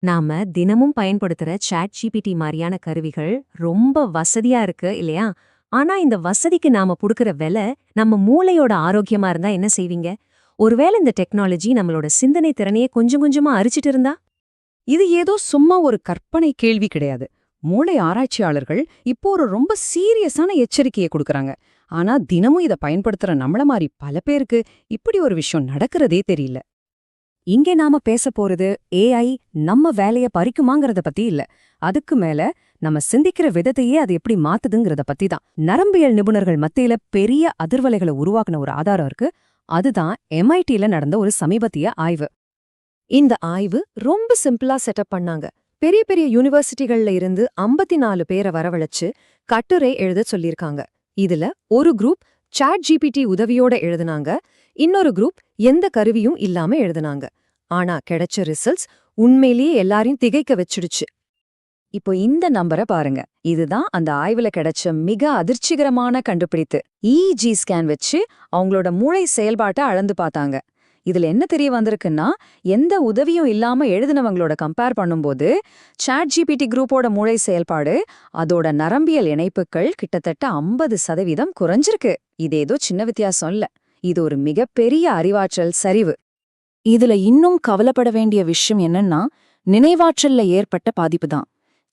நாம தினமும் பயன்படுத்துற சாட் ஜிபிடி மாதிரியான கருவிகள் ரொம்ப வசதியா இருக்கு இல்லையா? ஆனா இந்த வசதிக்கு நாம குடுக்கற விலை நம்ம மூளையோட ஆரோக்கியமா இருந்தா என்ன செய்வீங்க? ஒருவேளை இந்த டெக்னாலஜி நம்மளோட சிந்தனை திறனையே கொஞ்சம் கொஞ்சமா அரிச்சிட்டு இருந்தா? இது ஏதோ சும்மா ஒரு கற்பனை கேள்வி கிடையாது. மூளை ஆராய்ச்சியாளர்கள் இப்போ ஒரு ரொம்ப சீரியஸான எச்சரிக்கையை கொடுக்கறாங்க. ஆனா தினமும் இத பயன்படுத்துற நம்மள மாதிரி பல பேருக்கு இப்படி ஒரு விஷயம் நடக்கிறதே தெரியல. இங்கே நாம பேச போறது ஏஐ நம்ம வேலைய பறிக்குமாங்கறத பத்தி இல்ல. அதுக்கு மேல நம்ம சிந்திக்கிற விதத்தையே அது எப்படி மாத்துதுங்கறத பத்தி தான். நரம்பியல் நிபுணர்கள் மத்தியில பெரிய அதிர்வலைகளை உருவாக்குன ஒரு ஆதாரம் இருக்கு. அதுதான் MITல நடந்த ஒரு சமீபத்திய ஆய்வு. இந்த ஆய்வு ரொம்ப சிம்பிளா செட்டப் பண்ணாங்க. பெரிய பெரிய யூனிவர்சிட்டிகள்ல இருந்து 54 பேரை வரவழைச்சு கட்டுரை எழுத சொல்லியிருக்காங்க. இதுல ஒரு குரூப் சாட் ஜிபிடி உதவியோட எழுதுனாங்க, இன்னொரு குரூப் எந்த கருவியும் இல்லாம எழுதுனாங்க. ஆனா கிடைச்ச ரிசல்ட்ஸ் உண்மையிலேயே எல்லாரையும் திகைக்க வச்சிடுச்சு. இப்போ இந்த நம்பரை பாருங்க. இதுதான் அந்த ஆய்வுல கிடைச்ச மிக அதிர்ச்சிகரமான கண்டுபிடித்து. EEG ஸ்கேன் வச்சு அவங்களோட மூளை செயல்பாட்டை அளந்து பார்த்தாங்க. இதுல என்ன தெரிய வந்திருக்குன்னா, எந்த உதவியும் இல்லாம எழுதினவங்களோட கம்பேர் பண்ணும்போது சாட் ஜிபிடி குரூப்போட மூளை செயல்பாடு, அதோட நரம்பியல் இணைப்புகள் கிட்டத்தட்ட 50% குறைஞ்சிருக்கு. இது ஏதோ சின்ன வித்தியாசம் இல்ல, இது ஒரு மிகப்பெரிய அறிவாற்றல் சரிவு. இதுல இன்னும் கவலைப்பட வேண்டிய விஷயம் என்னன்னா, நினைவாற்றல்ல ஏற்பட்ட பாதிப்பு தான்.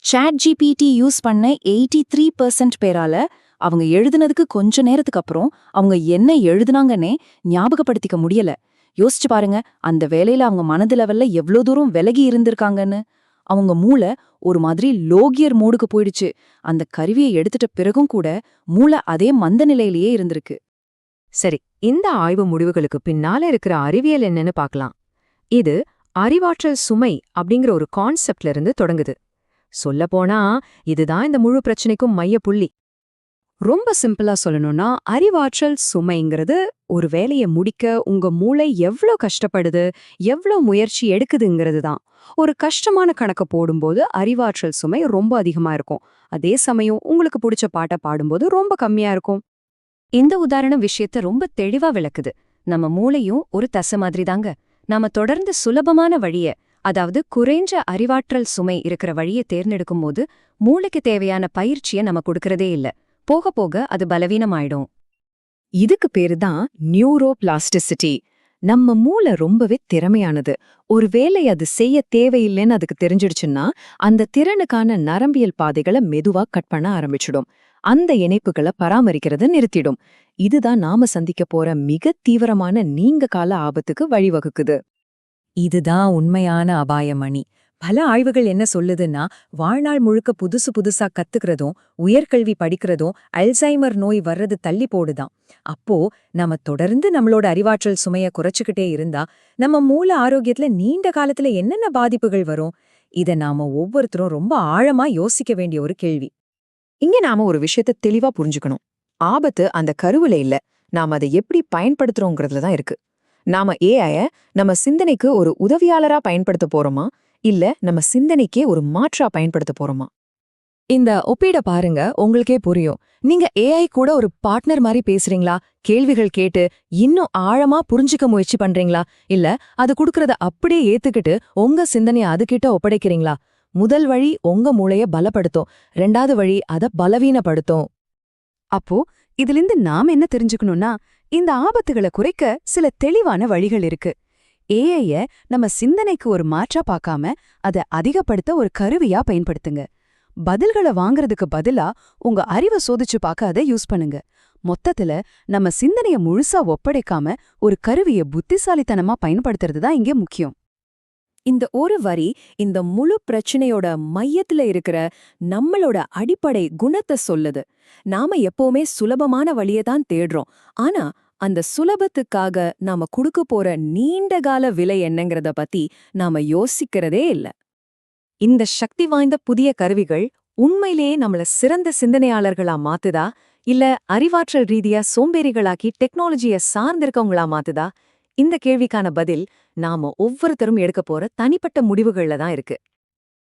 சாட் ஜிபிடி யூஸ் பண்ண 83% பேரால அவங்க எழுதுனதுக்கு கொஞ்ச நேரத்துக்கு அப்புறம் அவங்க என்ன எழுதுனாங்கன்னே ஞாபகப்படுத்திக்க முடியல. யோசிச்சு பாருங்க, அந்த வேலையில அவங்க மனது லெவல்ல எவ்ளோ தூரம் விலகி இருந்திருக்காங்கன்னு. அவங்க மூளை ஒரு மாதிரி லோகியர் மோடுக்கு போயிடுச்சு. அந்த கருவியை எடுத்துட்ட பிறகும் கூட மூளை அதே மந்த நிலையிலேயே இருந்திருக்கு. சரி, இந்த ஆய்வு முடிவுகளுக்கு பின்னால இருக்கிற அறிவியல் என்னன்னு பார்க்கலாம். இது அறிவாற்றல் சுமை அப்படிங்கிற ஒரு கான்செப்ட்ல இருந்து தொடங்குது. சொல்லப்போனா இதுதான் இந்த முழு பிரச்சனைக்கும் மைய புள்ளி. ரொம்ப சிம்பிளா சொல்லணும்னா, அறிவாற்றல் சுமைங்கிறது ஒரு வேலைய முடிக்க உங்க மூளை எவ்ளோ கஷ்டப்படுது, எவ்ளோ முயற்சி எடுக்குதுங்கிறது தான். ஒரு கஷ்டமான கணக்க போடும்போது அறிவாற்றல் சுமை ரொம்ப அதிகமா இருக்கும். அதே சமயம் உங்களுக்கு பிடிச்ச பாட்டை பாடும்போது ரொம்ப கம்மியா இருக்கும். இந்த உதாரண விஷயத்த ரொம்ப தெளிவா விளக்குது. நம்ம மூளையும் ஒரு தசை மாதிரி தாங்க. நாம தொடர்ந்து சுலபமான வழிய, அதாவது குறைஞ்ச அறிவாற்றல் சுமை இருக்கிற வழியை தேர்ந்தெடுக்கும் போது மூளைக்கு தேவையான பயிற்சியை நம்ம கொடுக்கறதே இல்ல. போக போக அது பலவீனமாயிடும். இதுக்கு பேரு தான் நியூரோபிளாஸ்டிசிட்டி. நம்ம மூளை ரொம்பவே திறமையானது. ஒரு வேலை அது செய்ய தேவையில்லைன்னு அதுக்கு தெரிஞ்சிடுச்சுன்னா, அந்த திறனுக்கான நரம்பியல் பாதைகளை மெதுவா கட் பண்ண ஆரம்பிச்சிடும். அந்த இணைப்புகளை பராமரிக்கிறத நிறுத்திடும். இதுதான் நாம சந்திக்க போற மிக தீவிரமான நீண்ட கால ஆபத்துக்கு வழிவகுக்குது. இதுதான் உண்மையான அபாயமணி. பல ஆய்வுகள் என்ன சொல்லுதுன்னா, வாழ்நாள் முழுக்க புதுசு புதுசா கத்துக்கிறதும் உயர்கல்வி படிக்கிறதும் அல்சைமர் நோய் வர்றது தள்ளி போடுதான். அப்போ நம்ம தொடர்ந்து நம்மளோட அறிவாற்றல் சுமைய குறைச்சுக்கிட்டே இருந்தா நம்ம மூல ஆரோக்கியத்துல நீண்ட காலத்துல என்னென்ன பாதிப்புகள் வரும்? இத நாம ஒவ்வொருத்தரும் ரொம்ப ஆழமா யோசிக்க வேண்டிய ஒரு கேள்வி. இங்க நாம ஒரு விஷயத்த தெளிவா புரிஞ்சுக்கணும். ஆபத்து அந்த கருவுல இல்ல, நாம அதை எப்படி பயன்படுத்துறோங்கிறதுல தான் இருக்கு. நாம ஏஐய நம்ம சிந்தனைக்கு ஒரு உதவியாளரா பயன்படுத்த போறோமா, இல்ல நம்ம சிந்தனைக்கே ஒரு மாற்றா பயன்படுத்த போறோமா? இந்த ஒப்பீட பாருங்க, உங்களுக்கே புரியும். நீங்க ஏஐ கூட ஒரு பார்ட்னர் மாதிரி பேசுறீங்களா? கேள்விகள் கேட்டு இன்னும் ஆழமா புரிஞ்சுக்க முயற்சி பண்றீங்களா? இல்ல அது குடுக்கறத அப்படியே ஏத்துக்கிட்டு உங்க சிந்தனைய அதுகிட்ட ஒப்படைக்கிறீங்களா? முதல் வழி உங்க மூளைய பலப்படுத்தும், 2வது வழி அத பலவீனப்படுத்தும். அப்போ இதிலிருந்து நாம என்ன தெரிஞ்சுக்கணும்னா, இந்த ஆபத்துகளை குறைக்க சில தெளிவான வழிகள் இருக்கு. ஏஐய நம்ம சிந்தனைக்கு ஒரு மாற்றா பார்க்காம அதை அதிகப்படுத்த ஒரு கருவியா பயன்படுத்துங்க. பதில்களை வாங்குறதுக்கு பதிலா உங்க அறிவை சோதிச்சு பார்க்க அதை யூஸ் பண்ணுங்க. மொத்தத்துல நம்ம சிந்தனைய முழுசா ஒப்படைக்காம ஒரு கருவிய புத்திசாலித்தனமா பயன்படுத்துறது தான் இங்கே முக்கியம். இந்த ஒரு வரி இந்த முழு பிரச்சனையோட மையத்துல இருக்கிற நம்மளோட அடிப்படை குணத்தை சொல்லுது. நாம எப்பவுமே சுலபமான வழியை தான் தேடுறோம். ஆனா அந்த சுலபத்துக்காக நாம கொடுக்க போற நீண்டகால விலை என்னங்கிறத பத்தி நாம யோசிக்கிறதே இல்ல. இந்த சக்தி வாய்ந்த புதிய கருவிகள் உண்மையிலேயே நம்மள சிறந்த சிந்தனையாளர்களா மாத்துதா, இல்ல அறிவாற்றல் ரீதியா சோம்பேறிகளாக்கி டெக்னாலஜிய சார்ந்திருக்கவங்களா மாத்துதா? இந்த கேள்விக்கான பதில் நாம ஒவ்வொருத்தரும் எடுக்க போற தனிப்பட்ட முடிவுகள்ல தான் இருக்கு.